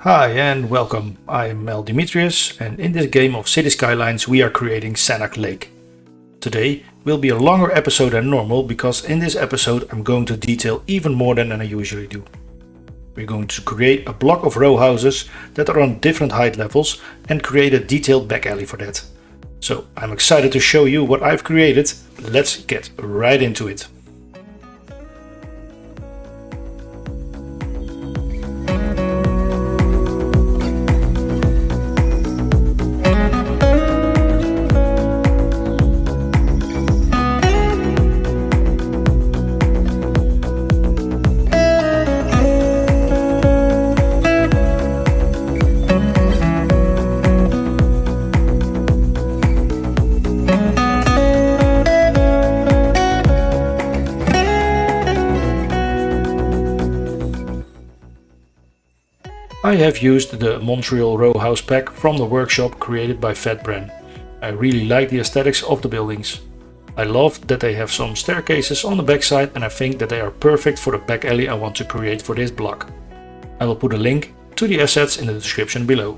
Hi and welcome, I'm Dimitrius, and in this game of Cities Skylines we are creating Sanak Lake. Today will be a longer episode than normal because in this episode I'm going to detail even more than I usually do. We're going to create a block of row houses that are on different height levels and create a detailed back alley for that. So I'm excited to show you what I've created. Let's get right into it. I have used the Montreal row house pack from the workshop created by Fat Bren. I really like the aesthetics of the buildings. I love that they have some staircases on the backside and I think that they are perfect for the back alley I want to create for this block. I will put a link to the assets in the description below.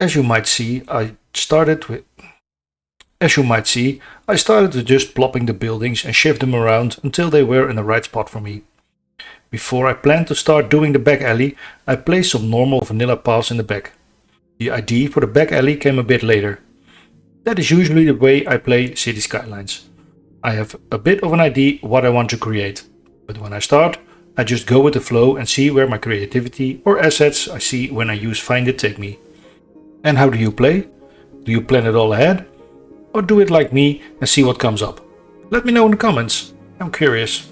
As you might see, I started with just plopping the buildings and shift them around until they were in the right spot for me. Before I planned to start doing the back alley, I placed some normal vanilla paths in the back. The idea for the back alley came a bit later. That is usually the way I play Cities Skylines. I have a bit of an idea what I want to create, but when I start, I just go with the flow and see where my creativity or assets I see when I use Find It take me. And how do you play? Do you plan it all ahead? Or do it like me and see what comes up? Let me know in the comments. I'm curious.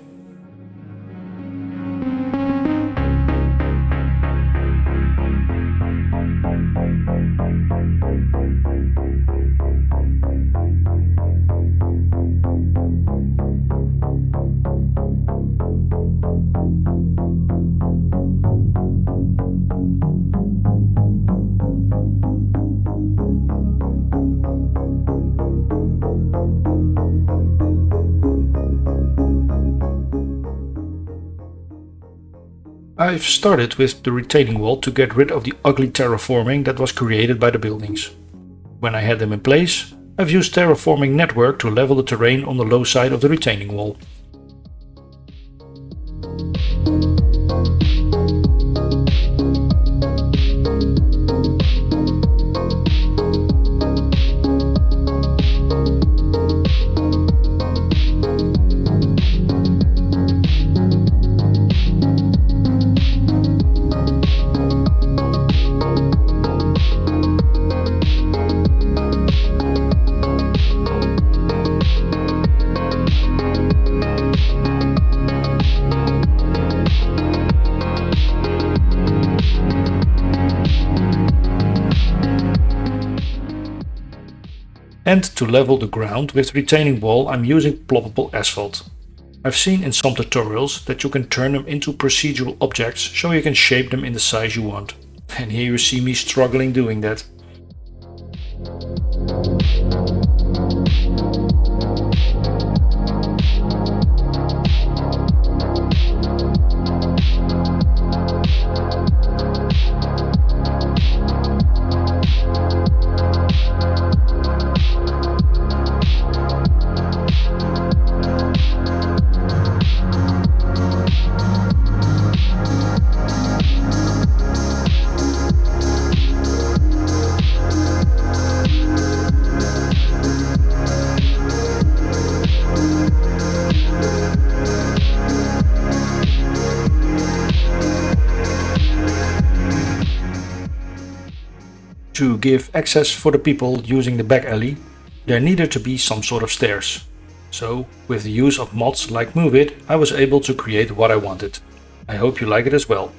I've started with the retaining wall to get rid of the ugly terraforming that was created by the buildings. When I had them in place, I've used Terraforming Network to level the terrain on the low side of the retaining wall. And to level the ground with retaining wall I'm using Ploppable Asphalt. I've seen in some tutorials that you can turn them into procedural objects so you can shape them in the size you want. And here you see me struggling doing that. To give access for the people using the back alley, there needed to be some sort of stairs. So, with the use of mods like Move It, I was able to create what I wanted. I hope you like it as well.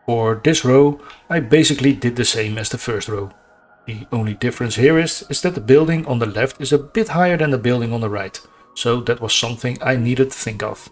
For this row, I basically did the same as the first row. The only difference here is that the building on the left is a bit higher than the building on the right, so that was something I needed to think of.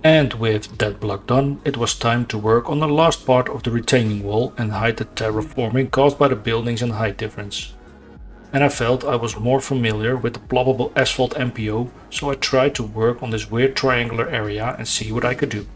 And with that block done, it was time to work on the last part of the retaining wall and hide the terraforming caused by the buildings and height difference. And I felt I was more familiar with the Ploppable Asphalt MPO, so I tried to work on this weird triangular area and see what I could do.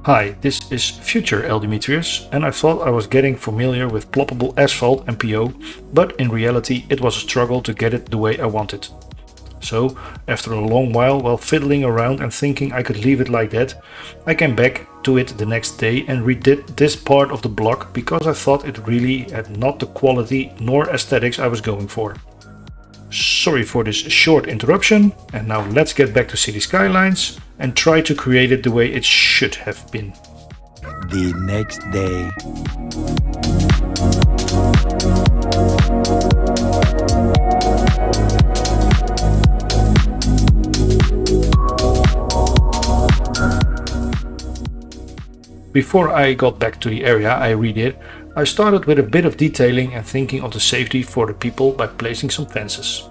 Hi, this is future Dimitrius, and I thought I was getting familiar with Ploppable Asphalt and PO, but in reality it was a struggle to get it the way I wanted. So, after a long while fiddling around and thinking I could leave it like that, I came back to it the next day and redid this part of the block because I thought it really had not the quality nor aesthetics I was going for. Sorry for this short interruption, and now let's get back to Cities Skylines and try to create it the way it should have been. The next day. Before I got back to the area I redid, I started with a bit of detailing and thinking of the safety for the people by placing some fences.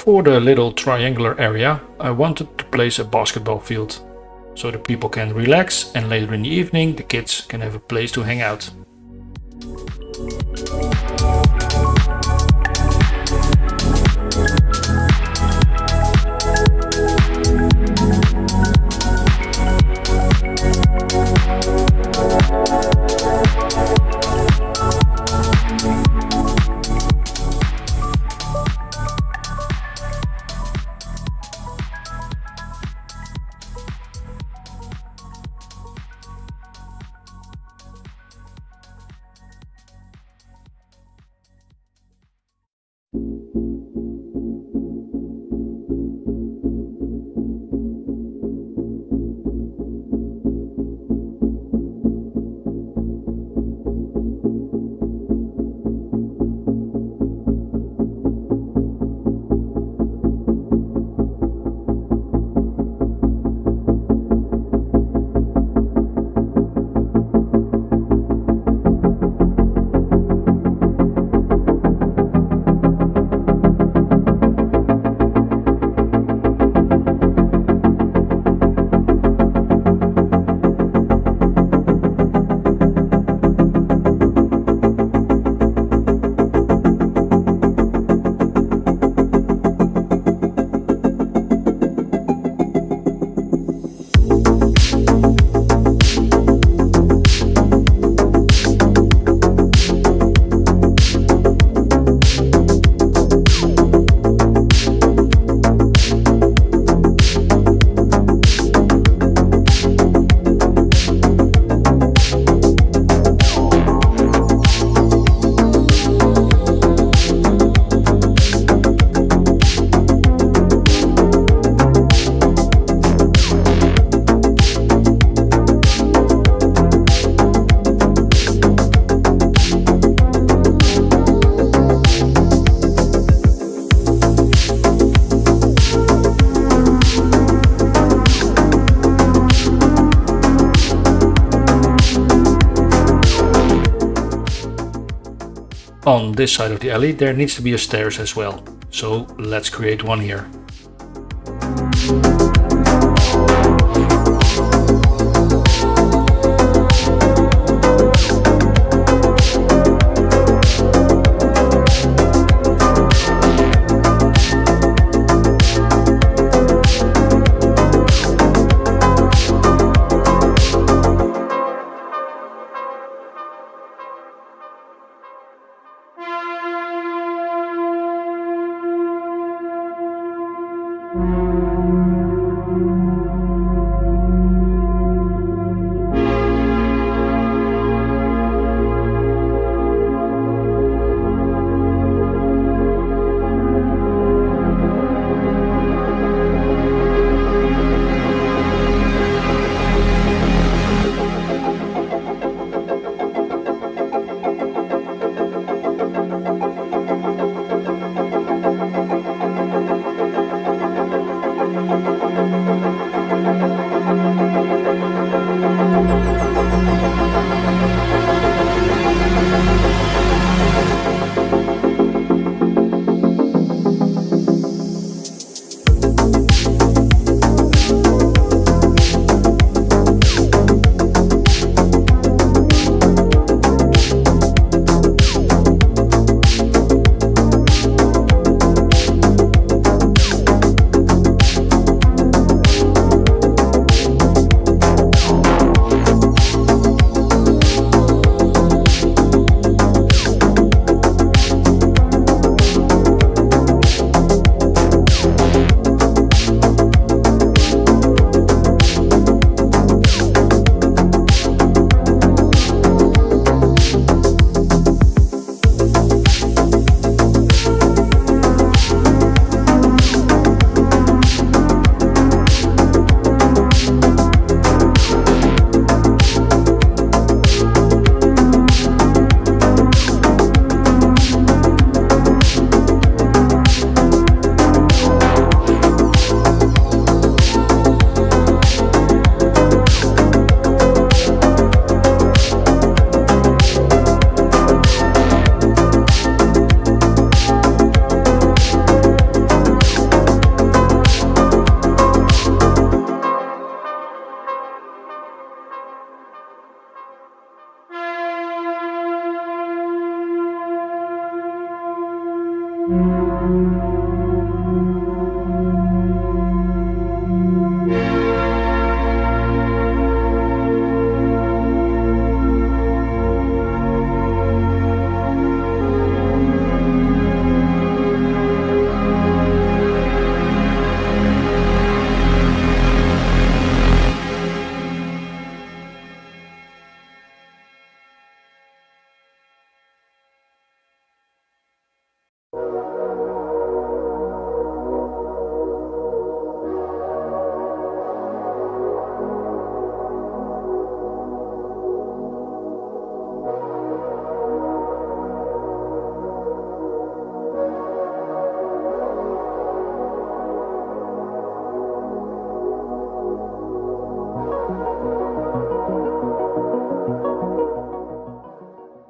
For the little triangular area, I wanted to place a basketball field, so the people can relax and later in the evening the kids can have a place to hang out. On this side of the alley there needs to be a stairs as well, so let's create one here.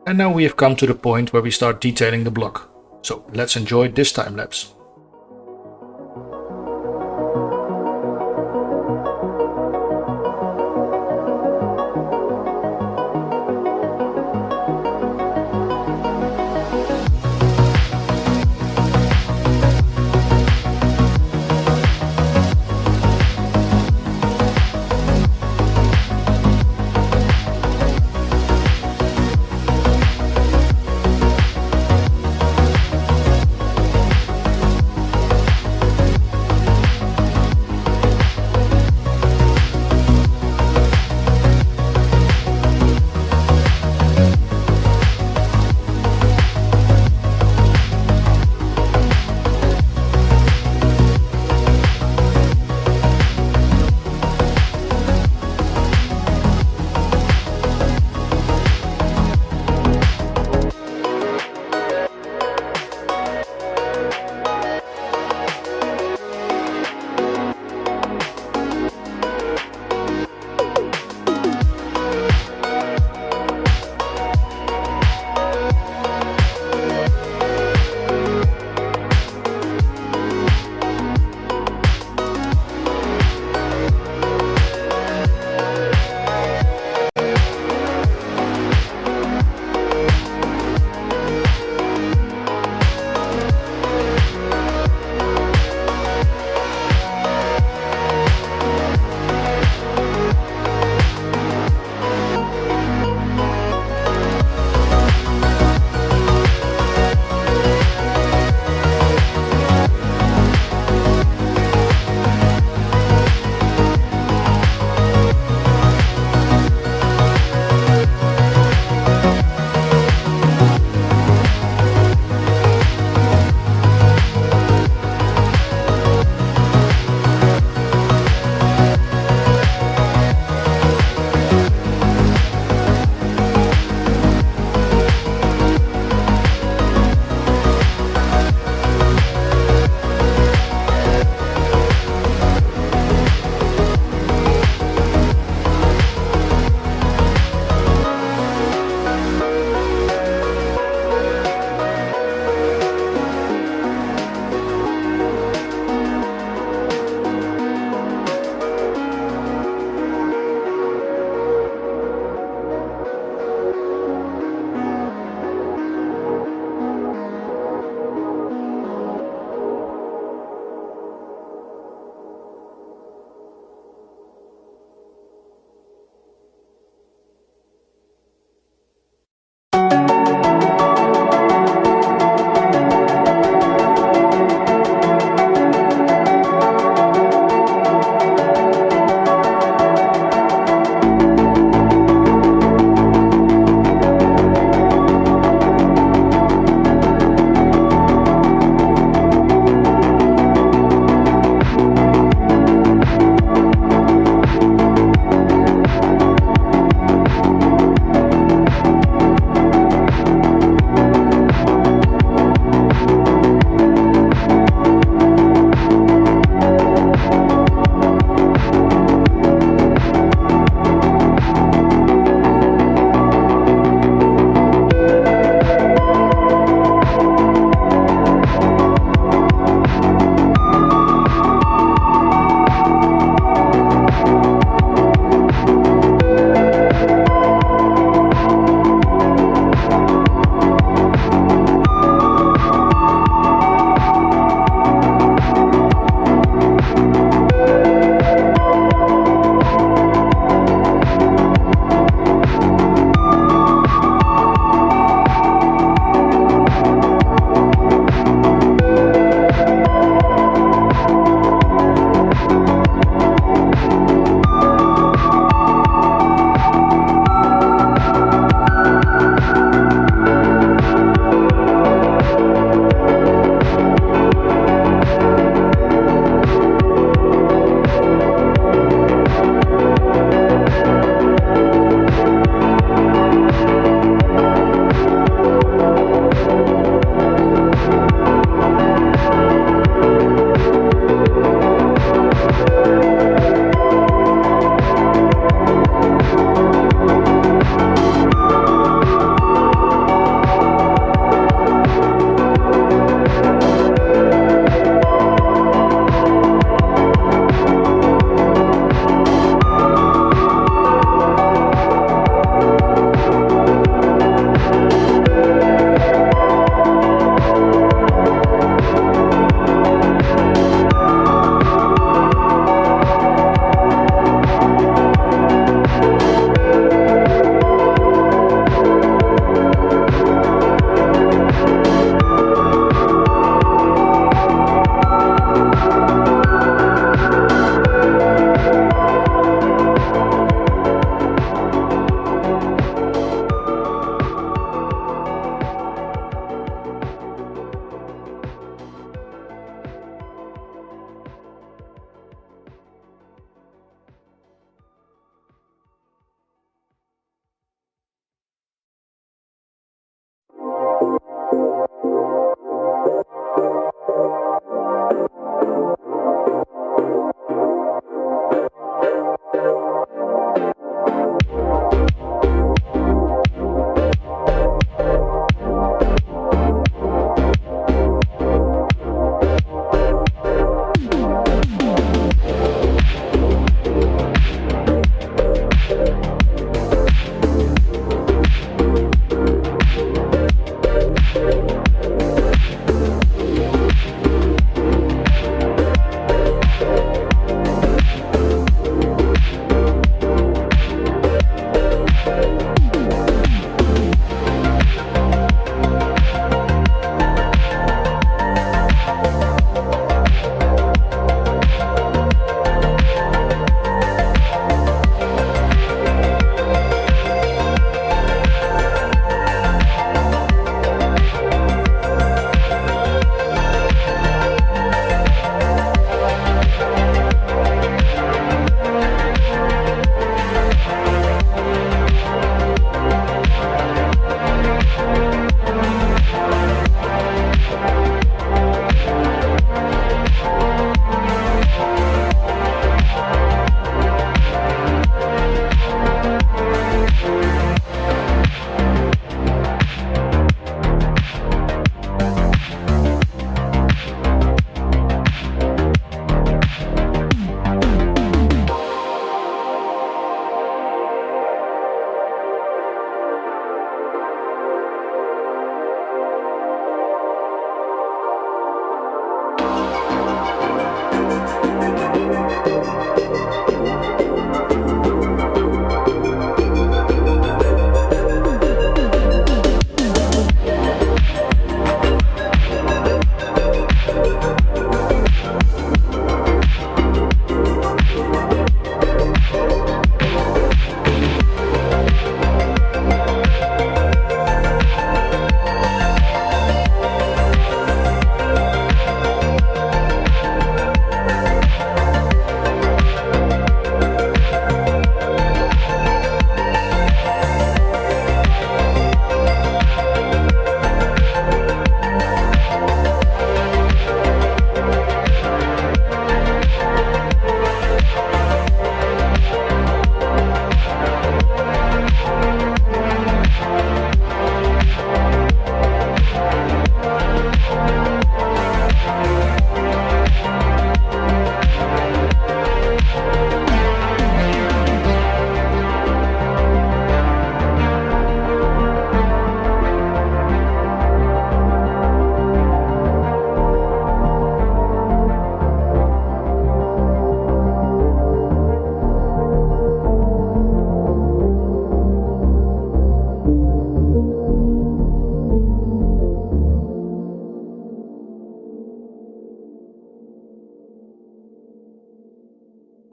And now we have come to the point where we start detailing the block. So let's enjoy this time lapse.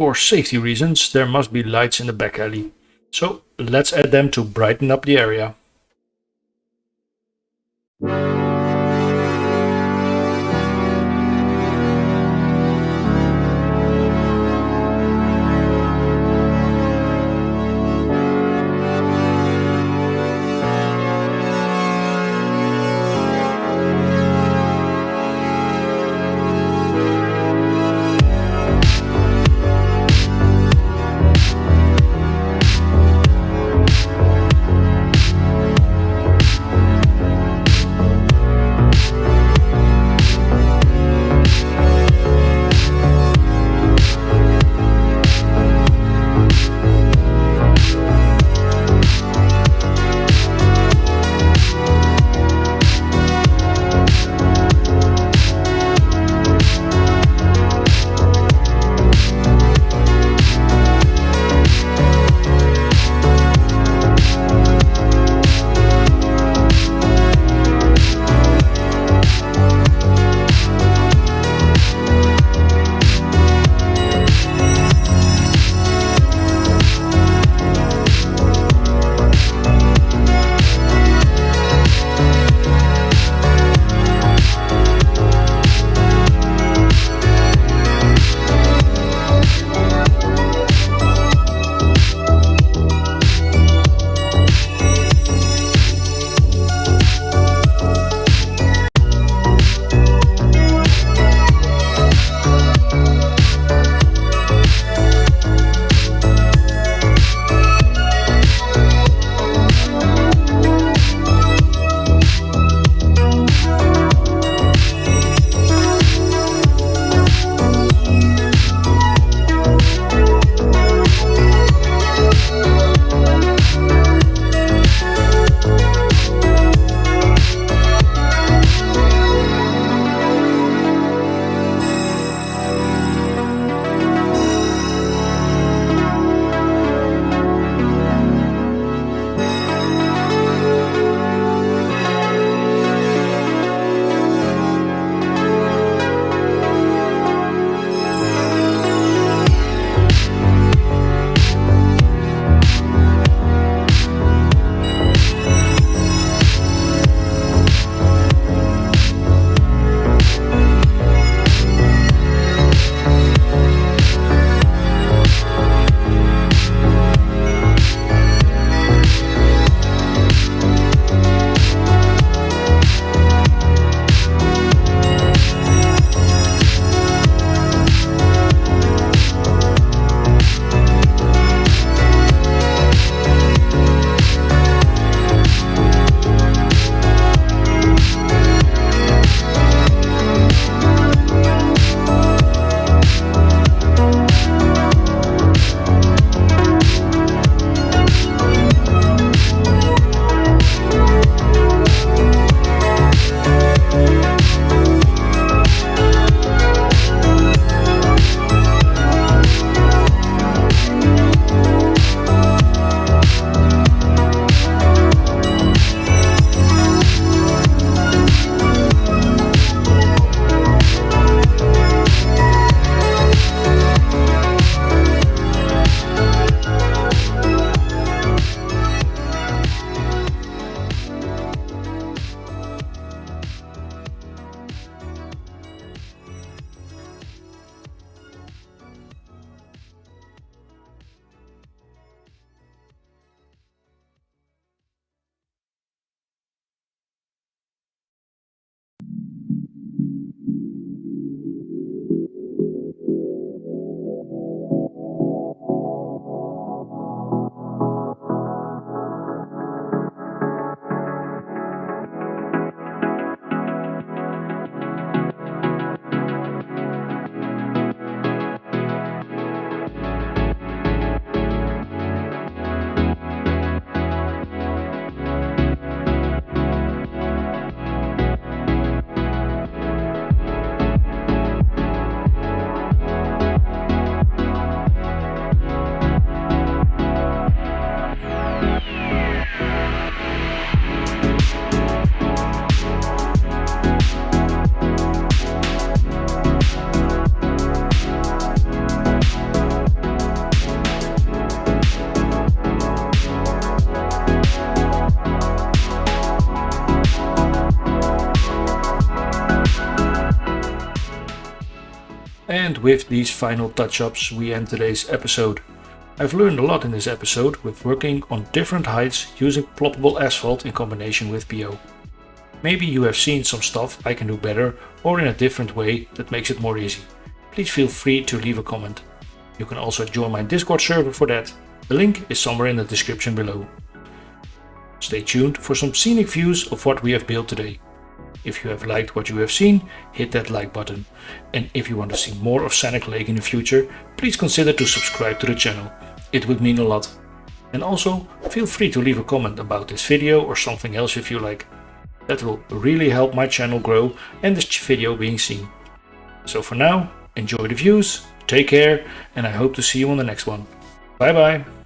For safety reasons, there must be lights in the back alley. So let's add them to brighten up the area. And with these final touch-ups we end today's episode. I've learned a lot in this episode with working on different heights using ploppable asphalt in combination with PO. Maybe you have seen some stuff I can do better or in a different way that makes it more easy. Please feel free to leave a comment. You can also join my Discord server for that. The link is somewhere in the description below. Stay tuned for some scenic views of what we have built today. If you have liked what you have seen, hit that like button. And if you want to see more of Sanak Lake in the future, please consider to subscribe to the channel. It would mean a lot. And also, feel free to leave a comment about this video or something else if you like. That will really help my channel grow and this video being seen. So for now, enjoy the views, take care, and I hope to see you on the next one. Bye bye!